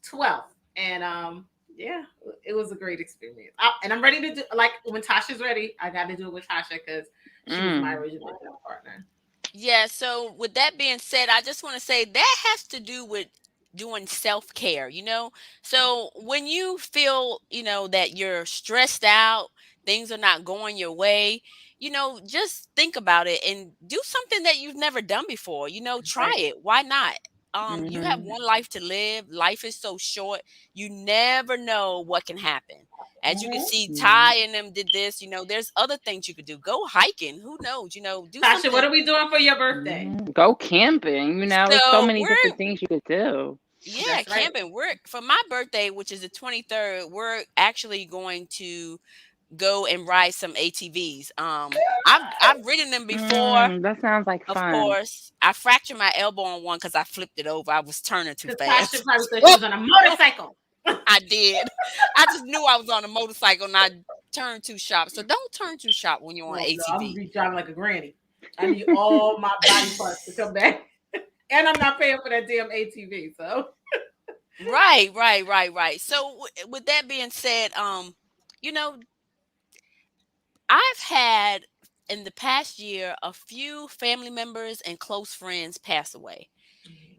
12th. And yeah, it was a great experience. And I'm ready to do like when Tasha's ready, I got to do it with Tasha because she was my original partner. Yeah, so with that being said, I just want to say that has to do with doing self-care, you know? So when you feel, that you're stressed out, things are not going your way, just think about it and do something that you've never done before. Try Right. it. Why not? You have Hmm. one life to live. Life is so short. You never know what can happen. As you can Mm-hmm. see, Yeah. Ty and them did this. There's other things you could do. Go hiking. Who knows? Do Tasha, what something. are we doing for your birthday? Go camping. It's so So many different we're things you could do. yeah, That's right. camping. We're for my birthday, which is the 23rd. We're actually going to go and ride some ATVs. I've ridden them before. That sounds like Of fun. course, I fractured my elbow on one because I flipped it over. I was turning too Because Tasha fast. probably thought she was on a motorcycle. I did. I just knew I was on a motorcycle and I turned too sharp. So don't turn too sharp when you're on Oh no, I'm gonna ATV. be driving like a granny. I need all my body parts to come back. And I'm not paying for that damn ATV. So Right, right, right, right. So with that being said, you know, I've had in the past year a few family members and close friends pass away.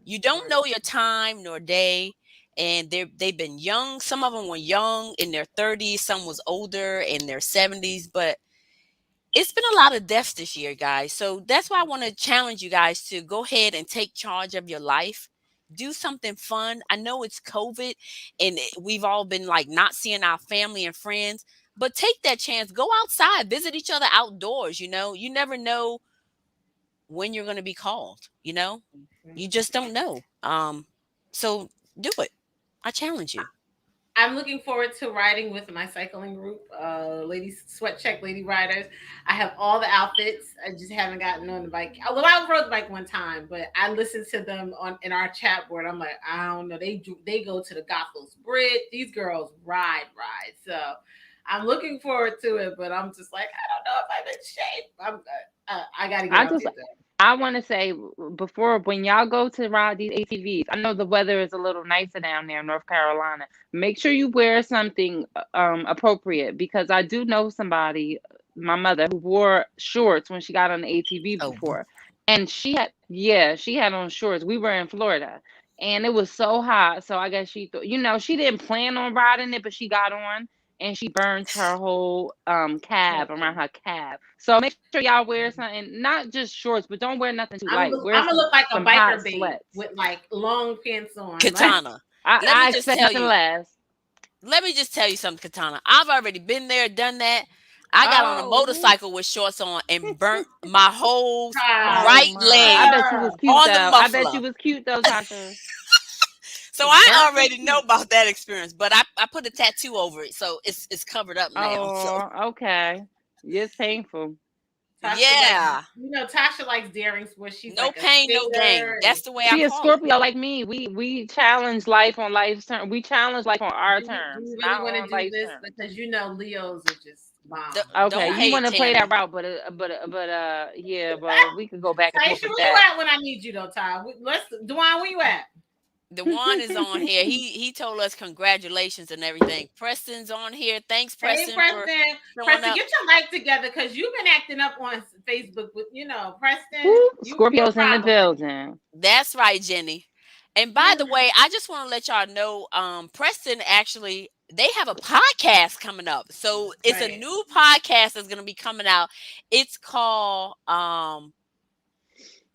You don't know your time nor day, and they've been young. Some of them were young in their 30s, some was older in their 70s, but it's been a lot of deaths this year, guys. So that's why I want to challenge you guys to go ahead and take charge of your life. Do something fun. I know it's COVID and we've all been like not seeing our family and friends, but take that chance. Go outside, visit each other outdoors. You never know when you're going to be called. You just don't know. So do it. I challenge you. I'm looking forward to riding with my cycling group, ladies sweat check lady riders. I have all the outfits. I just haven't gotten on the bike. Well, I rode the bike one time, but I listened to them on in our chat board. I'm like, I don't know. They go to the Gothels Bridge. These girls ride. So I'm looking forward to it, but I'm just like, I don't know if I'm in shape. I got to get I out just there though. I want to say before when y'all go to ride these ATVs, I know the weather is a little nicer down there in North Carolina. Make sure you wear something appropriate because I do know somebody, my mother, who wore shorts when she got on the ATV Oh, before, and she had on shorts. We were in Florida, and it was so hot. So I guess she thought, she didn't plan on riding it, but she got on. And she burnt her whole calf around her calf. So make sure y'all wear something, not just shorts, but don't wear nothing too light. Wear I'm gonna some look like a some hot biker babe sweats. with like long pants on. Like, Katana. Let I me just expect tell nothing you. less. Let me just tell you something, Katana. I've already been there, done that. I got on a Oh, motorcycle with shorts on and burnt my whole ah, oh right my! I leg bet you was cute on the though. I bet muffler. you was cute though, Tasha. So I burnt and already know cute. about that experience, but I put a tattoo over it, so it's covered up now. So Oh, okay. It's painful. Tasha like yeah, Tasha likes daring sports. She's no like a pain, no gain. skater and That's the way I She is call it. Scorpio like me. We challenge life on life's terms. We challenge life on our do terms, you really not want to on do life's this? terms. Because Leos are just bomb. Okay, Don't you hate want to play that Tammy. route, but yeah, well, we could go back and forth Taisha, with where you that. at when I need you though, Ty? Let's Dwan, where you at? The one is on here. He told us congratulations and everything. Preston's on here. Thanks, Hey Preston, for Preston. showing Preston, up. get your life together because you've been acting up on Facebook with Preston. Woo, You're a Scorpios in the problem. building. That's right, Jenny. And by the way, I just want to let y'all know, Preston actually they have a podcast coming up. So it's a Right. new podcast that's gonna be coming out. It's called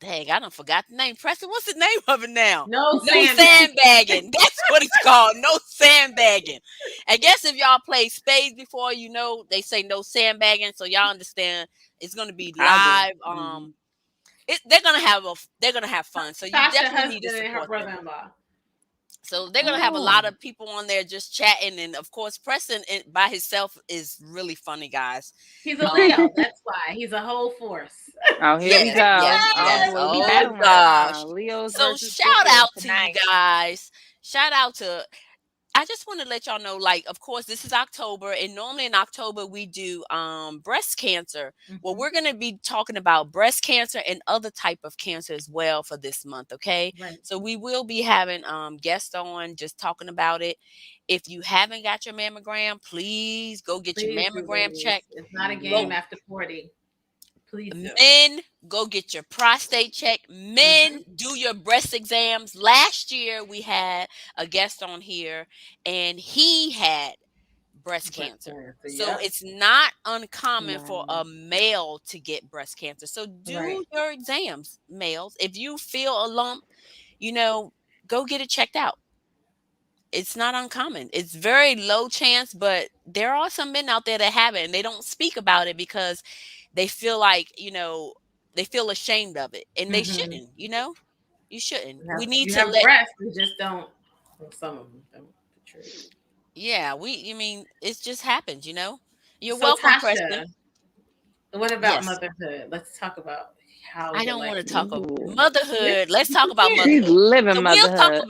dang, I done forgot the name. Preston, what's the name of it now? No No sandbag. sandbagging. That's what it's called. No sandbagging. I guess if y'all played spades before, they say no sandbagging, so y'all understand it's gonna be I do. live. Mhm. They're gonna have fun. So you Tasha definitely need to husband and her support them. brother-in-law. So they're gonna have a lot Oh, of people on there just chatting, and of course, Preston by himself is really funny, guys. He's a Um, Leo. That's why. He's a whole force. oh, here we yes, yes, go. Oh yes. boy, we Oh battling, huh? gosh. Leos So versus shout Scorpios out to you tonight. guys. Shout out to I just want to let y'all know, like, of course, this is October, and normally in October we do breast cancer. Well, Mhm. we're gonna be talking about breast cancer and other type of cancer as well for this month, okay? Right. So we will be having guests on just talking about it. If you haven't got your mammogram, please go get your Please do, mammogram ladies. checked. It's not a Go game after 40. Please do. Men, go get your prostate check. Men, Mhm. do your breast exams. Last year we had a guest on here and he had breast Breast cancer. cancer. So Yep. it's not uncommon for Wow. a male to get breast cancer. So do Right. your exams, males. If you feel a lump, you know, go get it checked out. It's not uncommon. It's very low chance, but there are some men out there that have it and they don't speak about it because they feel like, they feel ashamed of it. And they Mm-hmm. shouldn't, you know? You shouldn't. You have We need you to have let breasts, you just don't. Well, some of them don't. The truth. yeah, I mean, it just happens, you know? You're So welcome, Preston. Tasha, what about Yes. motherhood? Let's talk about how I is it don't like? want to talk of Ooh. Yes, motherhood. Let's talk you about can. She's motherhood. living So motherhood.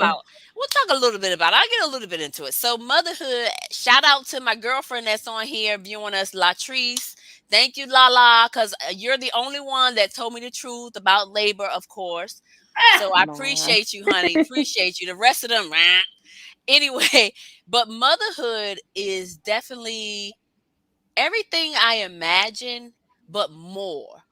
we'll talk a little bit about it. I'll get a little bit into it. So motherhood, shout out to my girlfriend that's on here viewing us, Latrice. Thank you, Lala, because you're the only one that told me the truth about labor, of course. So I Wow. appreciate you, honey. Appreciate you. The rest of them, rah. Anyway, but motherhood is definitely everything I imagine, but more.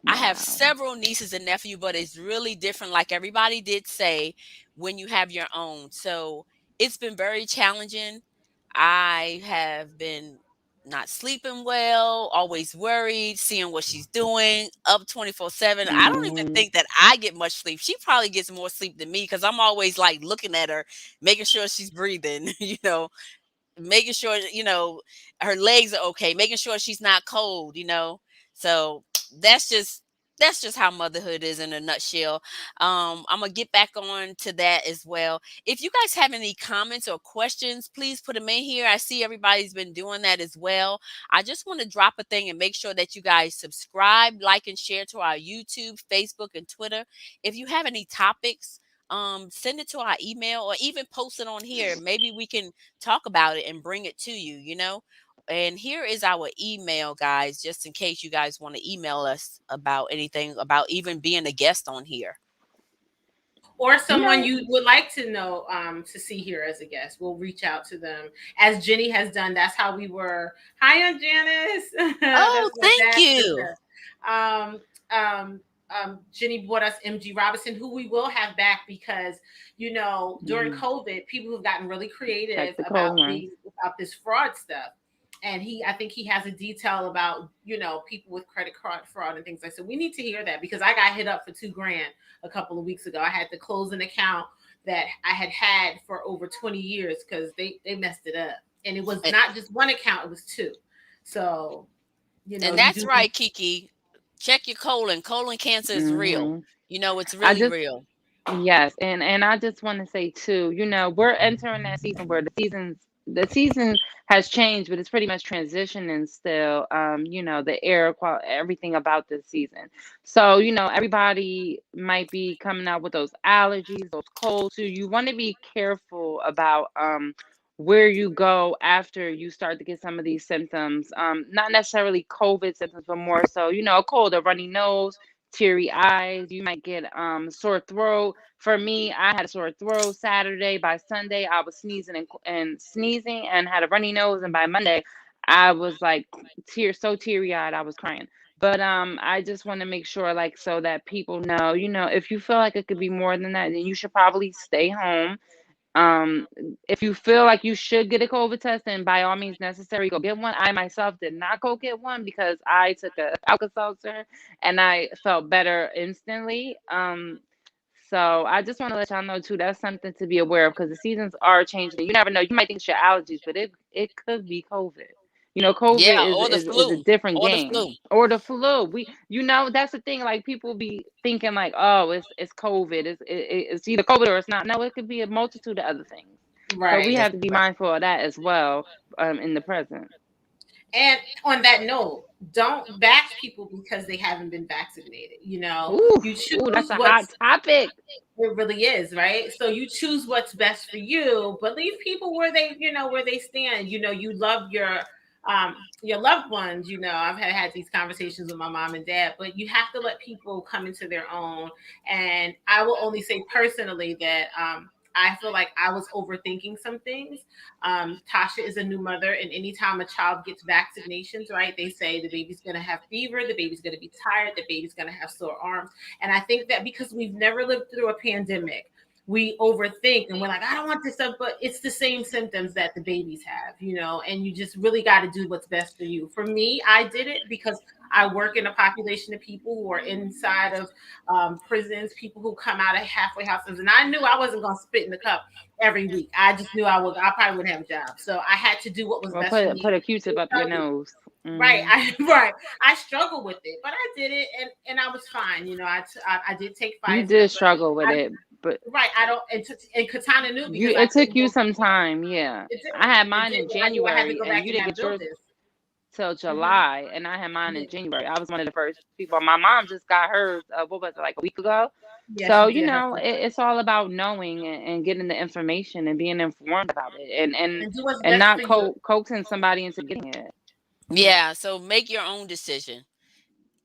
I have Wow. several nieces and nephews, but it's really different, like everybody did say, when you have your own. So it's been very challenging. I have been not sleeping well, always worried, seeing what she's doing, up 24/7. I don't even Mhm. think that I get much sleep. She probably gets more sleep than me because I'm always like looking at her, making sure she's breathing, making sure her legs are okay, making sure she's not cold, so that's just that's just how motherhood is in a nutshell. I'm gonna get back on to that as well. If you guys have any comments or questions, please put them in here. I see everybody's been doing that as well. I just want to drop a thing and make sure that you guys subscribe, like, and share to our YouTube, Facebook, and Twitter. If you have any topics, send it to our email or even post it on here. Maybe we can talk about it and bring it to you. And here is our email, guys, just in case you guys want to email us about anything, about even being a guest on here. Or You someone know, you would like to know to see here as a guest. We'll reach out to them as Jenny has done. That's how we were. Hi, Aunt Janice. Oh, That's my thank dad's you. sister. Um, um, Jenny brought us MG Robinson, who we will have back because during mm, COVID, people have gotten really check creative the about colon. the about this fraud stuff. And I think he has a detail about people with credit card fraud and things like that. So we need to hear that because I got hit up for $2,000 a couple of weeks ago. I had to close an account that I had for over 20 years because they messed it up. And it was And, not just one account, it was two. So, and you that's do right, Kiki. Check your colon. Colon cancer is real. Hmm. It's I really just real. Yes, and I just want to say too, we're entering that season where the season has changed, but it's pretty much transitioning still. The air quality, everything about this season. So, everybody might be coming out with those allergies, those colds too. You want to be careful about where you go after you start to get some of these symptoms. Not necessarily COVID symptoms, but more so, a cold, a runny nose, teary eyes. You might get sore throat. For me, I had a sore throat Saturday. By Sunday, I was sneezing and sneezing and had a runny nose. And by Monday, I was like so teary eyed, I was crying. But I just want to make sure, like, so that people know, if you feel like it could be more than that, then you should probably stay home. um, if you feel like you should get a COVID test, then by all means necessary, go get one. I myself did not go get one because I took a Alka-Seltzer and I felt better instantly. So I just want to let y'all know too, that's something to be aware of because the seasons are changing. You never know. You might think it's your allergies, but it could be COVID. COVID Yeah, is or the is a flu. different Or the game. flu. Or the flu. That's the thing. Like people be thinking like, oh, it's COVID. It's either COVID or it's not. No, it could be a multitude of other things. So we right. That's have to be right. mindful of that as well, in the present. And on that note, don't bash people because they haven't been vaccinated. Ooh, You ooh, that's choose a hot what's topic. It really is, right? So you choose what's best for you, but leave people where they stand. You love your loved ones. I've had these conversations with my mom and dad, but you have to let people come into their own. And I will only say personally that I feel like I was overthinking some things. Tasha is a new mother, and anytime a child gets vaccinations, right, they say the baby's going to have fever, the baby's going to be tired, the baby's going to have sore arms. And I think that because we've never lived through a pandemic, we overthink and we're like, I don't want this stuff, but it's the same symptoms that the babies have, and you just really got to do what's best for you. For me, I did it because I work in a population of people who are inside of prisons, people who come out of halfway houses, and I knew I wasn't going to spit in the cup every week. I just knew I probably wouldn't have a job. So I had to do what was Well, best for me. put a Q-tip up your nose. Right, I struggled with it, but I did it, and I was fine. I did take Pfizer. You did struggle with it, but right, I don't. And Katana knew because it took you some time. Yeah, I had mine in January, I had to go back and you didn't have get yours this. till July, and I had mine in January. I was one of the first people. My mom just got hers. What was it, like a week ago? Yeah, so she did it's all about knowing and getting the information and being informed about it, do what's and best not for you. coaxing somebody into getting it. Yeah, so make your own decision.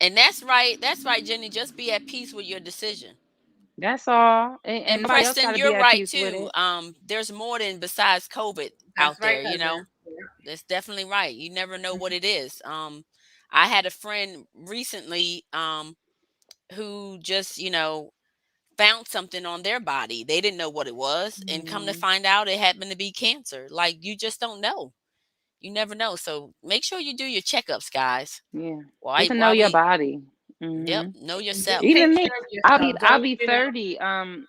And that's right, Jenny. Just be at peace with your decision. That's all. And nobody else got Preston, to be you're at right peace with too. it. There's more than besides COVID That's out right, there, cousin. That's definitely right. You never know what it is. I had a friend recently who just, found something on their body. They didn't know what it was, and come to find out it happened to be cancer. Like, you just don't know. You never know. So make sure you do your checkups, guys. Yeah. Why Get to know your we body. Yep, know yourself. Even me, Take care of yourself. I'll be 30 on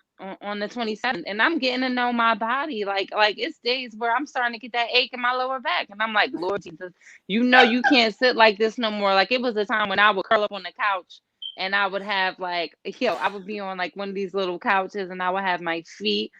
the 27th, and I'm getting to know my body. Like it's days where I'm starting to get that ache in my lower back, and I'm like, Lord Jesus, you can't sit like this no more. Like, it was a time when I would curl up on the couch and I would have I would be on like one of these little couches, and I would have my feet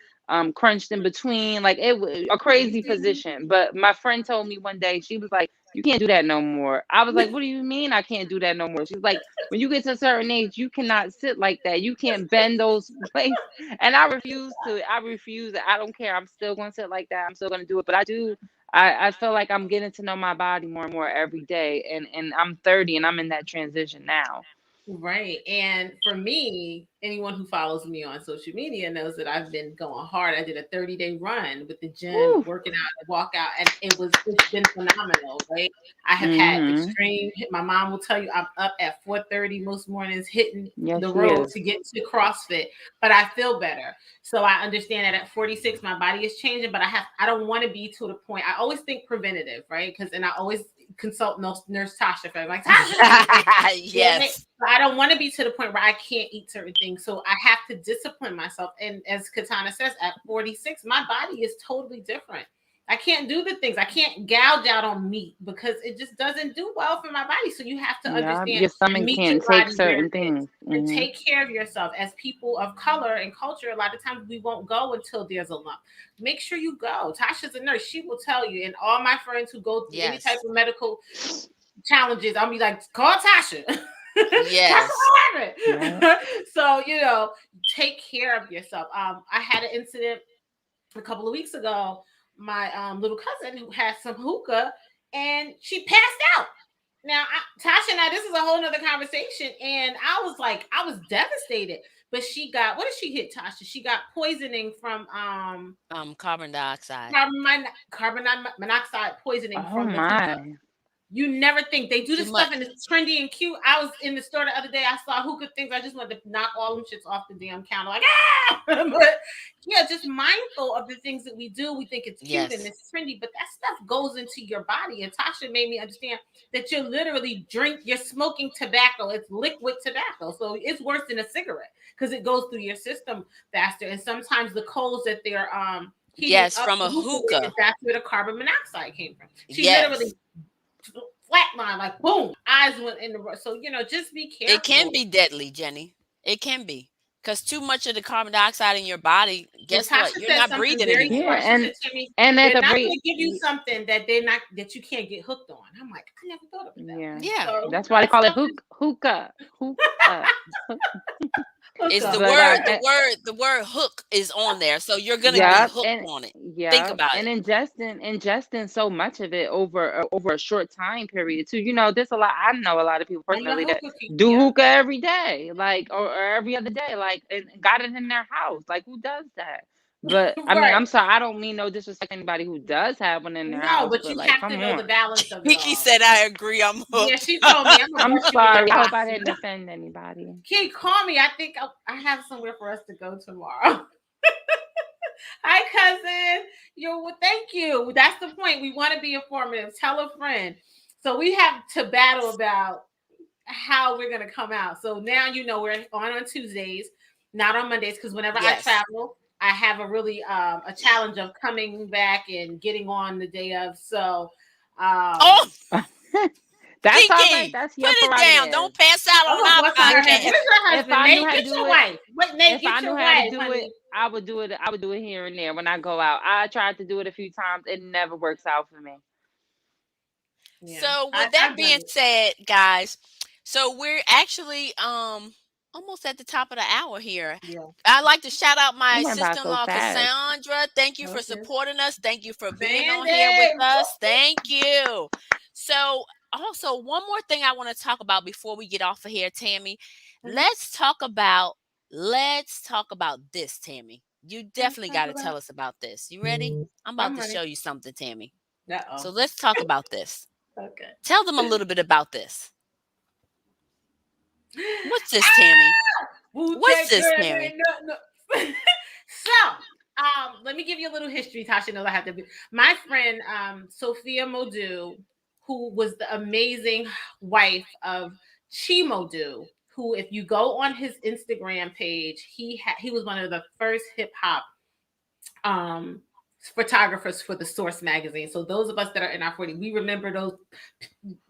crunched in between. Like, it was a crazy position. But my friend told me one day, she was like, you can't do that no more. I was like, what do you mean I can't do that no more? She's like, when you get to a certain age, you cannot sit like that. You can't bend those places. And I refuse to. I refuse. I don't care. I'm still going to sit like that. I'm still going to do it. But I do. I feel like I'm getting to know my body more and more every day. And I'm 30 and I'm in that transition now. Right. And for me, anyone who follows me on social media knows that I've been going hard. I did a 30-day run with the gym, working out and walk out, and it's been phenomenal, right? I have had extreme, my mom will tell you, I'm up at 4:30 most mornings hitting the road to get to CrossFit, but I feel better. So I understand that at 46, my body is changing, but I don't want to be to the point. I always think preventative, right? And I always consult nurse Tasha. I'm like, Tasha, yes. I don't want to be to the point where I can't eat certain things. So I have to discipline myself. And as Katana says, at 46, my body is totally different. I can't do the things. I can't gouge out on meat because it just doesn't do well for my body. So you have to understand your stomach can't take certain things. And take care of yourself. As people of color and culture, a lot of times we won't go until there's a lump. Make sure you go. Tasha's a nurse. She will tell you. And all my friends who go through any type of medical challenges, I'll be like, call Tasha. Yes. So, take care of yourself. I had an incident a couple of weeks ago. My little cousin who had some hookah and she passed out. Now, Tasha and I, this is a whole nother conversation. And I was devastated. But she got, what did she hit, Tasha? She got poisoning from carbon dioxide. Carbon monoxide poisoning from the my. hookah. You never think they do this stuff and it's trendy and cute. I was in the store the other day. I saw hookah things. I just wanted to knock all them shits off the damn counter. Like, but yeah, just mindful of the things that we do. We think it's cute and it's trendy, but that stuff goes into your body. And Tasha made me understand that you're smoking tobacco. It's liquid tobacco. So it's worse than a cigarette because it goes through your system faster. And sometimes the coals that they're from a hookah. That's where the carbon monoxide came from. She literally flatline, like boom, eyes went in the so just be careful. It can be deadly, Jenny. It can be because too much of the carbon dioxide in your body. Guess what? You're not breathing anymore. And they're not going to give you something that you can't get hooked on. I'm like, I never thought of that. Yeah. So, that's why they call it hookah. It's the word hook is on there, so you're gonna be hooked on it. Yeah, think about it. And ingesting so much of it over a short time period too. There's a lot. I know a lot of people personally that do hookah every day, like or every other day, like and got it in their house. Like, who does that? But I mean, I'm sorry, I don't mean no disrespect to anybody who does have one in their house. No, but you have to know the balance of it. Kiki said, "I agree. I'm hooked." Yeah, she told me. I'm sorry. I hope I didn't offend anybody. Kiki, call me. I think I have somewhere for us to go tomorrow. Hi, cousin. Thank you. That's the point. We want to be informative. Tell a friend. So we have to battle about how we're gonna come out. So now we're on Tuesdays, not on Mondays, because whenever I Yes. travel, I have a really a challenge of coming back and getting on the day of. So Oh, That's all right. Kiki, That's put your it down. prerogative. Don't pass out I'm on gonna our bust in her head. podcast. Listen, Where's your if husband, I knew Nate? how to Get do your it, wife. Wait, Nate, if I get knew your how to wife, do it, honey. I would do it. I would do it here and there when I go out. I tried to do it a few times. It never works out for me. Yeah, So with that I've done being it. said, guys, so we're actually almost at the top of the hour here. Yeah. I'd like to shout out It my went by so sister-in-law fast. Cassandra. Thank you for Okay. supporting us. Thank you for being on here with Sandy. us. Thank you. So also one more thing I want to talk about before we get off of here, Tammy. Mhm. Let's talk about this, Tammy. You Let's definitely talk got to about. tell us about this. You ready? I'm about I'm to ready. show you something, Tammy. Uh So oh. let's talk about this. Okay. Tell them a little bit about this. What's this, Tammy? Wu What's Tang this, Clan Tammy? ain't nothing. So, let me give you a little history. Tasha knows I have to be. My friend, Sophia Modu, who was the amazing wife of Chi Modu, who, if you go on his Instagram page, he was one of the first hip hop um photographers for the Source magazine. So those of us that are in our 40s, we remember those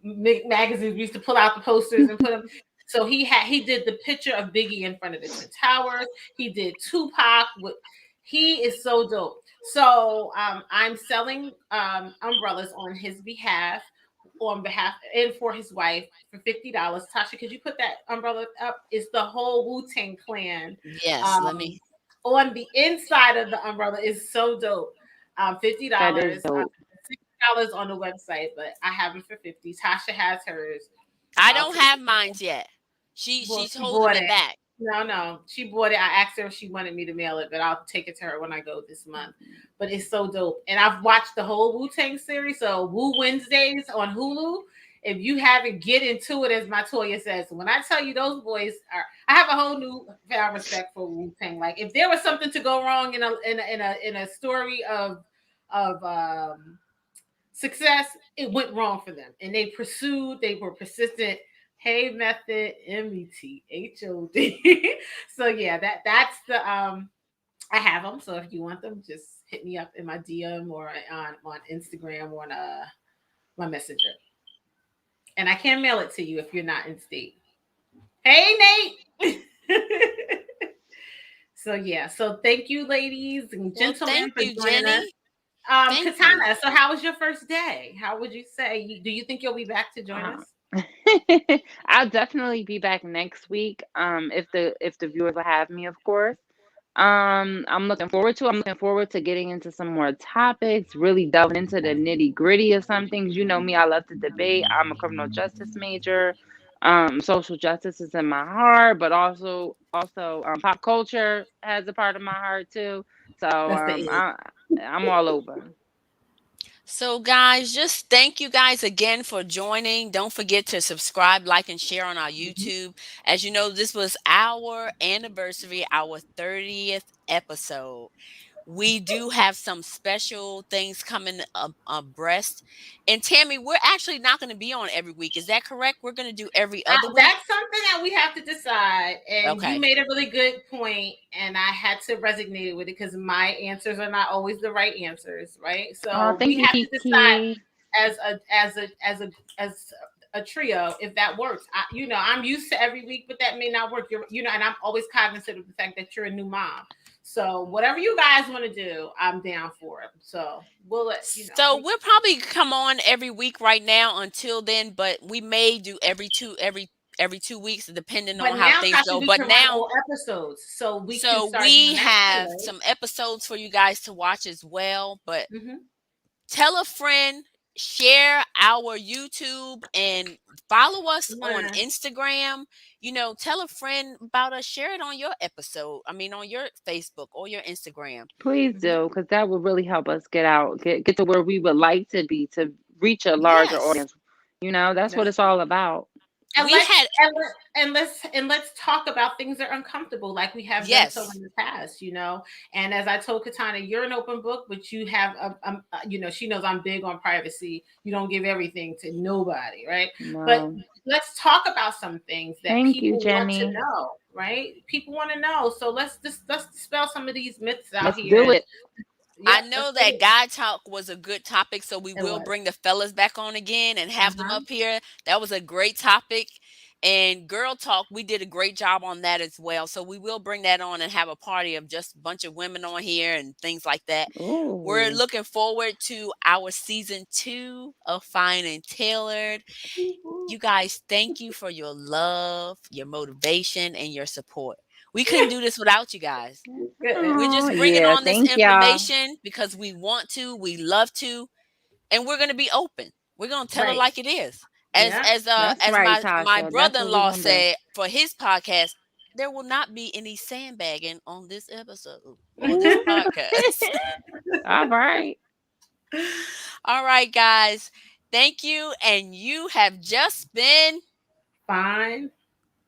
magazines. We used to pull out the posters and put them. So he did the picture of Biggie in front of the Twin Towers. He did Tupac. He is so dope. So I'm selling umbrellas on his behalf, and for his wife for $50. Tasha, could you put that umbrella up? It's the whole Wu-Tang Clan. Yes, let Um, me. on the inside of the umbrella is so dope. $50. That is dope. $60 on the website, but I have it for 50. Tasha has hers. I I'll don't take have it. mines yet. Well, She's she holding bought it it. back. No, she bought it. I asked her if she wanted me to mail it, but I'll take it to her when I go this month. But it's so dope, and I've watched the whole Wu Tang series. So Wu Wednesdays on Hulu. If you haven't, get into it, as my Toya says. When I tell you those boys are, I have a whole new found respect for Wu Tang. Like if there was something to go wrong in a story of success, it went wrong for them, and they were persistent. Hey, Method, METHOD. So yeah, that's the I have them. So if you want them, just hit me up in my DM or on Instagram or on my messenger, and I can mail it to you if you're not in state. Hey, Nate. So yeah, so thank you, ladies and Well, gentlemen, thank for you, joining us. Jenny. Thank you. Katana, so how was your first day? How would you say? Do you think you'll be back to join Um, us? I'll definitely be back next week. If the viewers will have me, of course. I'm looking forward to getting into some more topics, really delving into the nitty gritty of some things. You know me, I love to debate. I'm a criminal justice major. Social justice is in my heart, but also pop culture has a part of my heart too. So That's the end. I'm all over. So, guys, just thank you guys again for joining. Don't forget to subscribe, like, and share on our Mhm. YouTube. As you know, this was our anniversary, our 30th episode. We do have some special things coming up abreast. And Tammy, we're actually not going to be on every week. Is that correct? We're going to do every other week. That's something that we have to decide. And you Okay. made a really good point, and I had to resonate with it because my answers are not always the right answers, right? Oh, So we thank you, have to decide Kiki. as a trio if that works. I'm used to every week, but that may not work. And I'm always cognizant of the fact that you're a new mom. So whatever you guys want to do, I'm down for it. So we'll let you know. So we'll probably come on every week right now until then, but we may do every 2 weeks depending But on how now, things Tasha, go. we But can run now, all episodes, so we can so start we doing that too, have right? some episodes for you guys to watch as well. But Mm-hmm. tell a friend, share our YouTube, and follow us on Wanna Instagram. Tell a friend about us. Share it on your episode. I mean, on your Facebook or your Instagram. Please Mhm. do, because that would really help us get to where we would like to be to reach a larger Yes. audience. That's what That's it's all about. And we let's had let's talk about things that are uncomfortable, like we have done so yes. in the past, you know. And as I told Katana, you're an open book, but you have you know, she knows I'm big on privacy. You don't give everything to nobody, right? But No. let's talk about some things that Thank you, people want to Jenny. know, right? People want to know. So let's dispel some of these myths out Let's here. do And it. yep, I let's know do that it. guy talk was a good topic, so we It will was. bring the fellas back on again and have them Uh-huh. up here. That was a great topic. And girl talk, we did a great job on that as well. So we will bring that on and have a party of just a bunch of women on here and things like that. We're Ooh. looking forward to our season 2 of Fine and Tailored. You guys, thank you for your love, your motivation, and your support. We couldn't do this without you guys. Goodness. We're Oh, just bringing yeah. on this Thank y'all. information because we want to, we love to, and we're going to be open. We're going to tell it Right. like it is. Yeah. That's As right, my Tasha. That's what we're brother-in-law gonna do. said for his podcast, there will not be any sandbagging on this episode or this Ooh. podcast. All right. All right, guys. Thank you, and you have just been Fine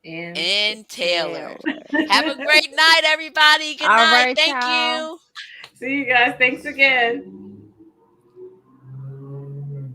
and in Taylor. Have a Taylor. great night, everybody. Good All night. right, Thank y'all. you. see you guys. Thanks again.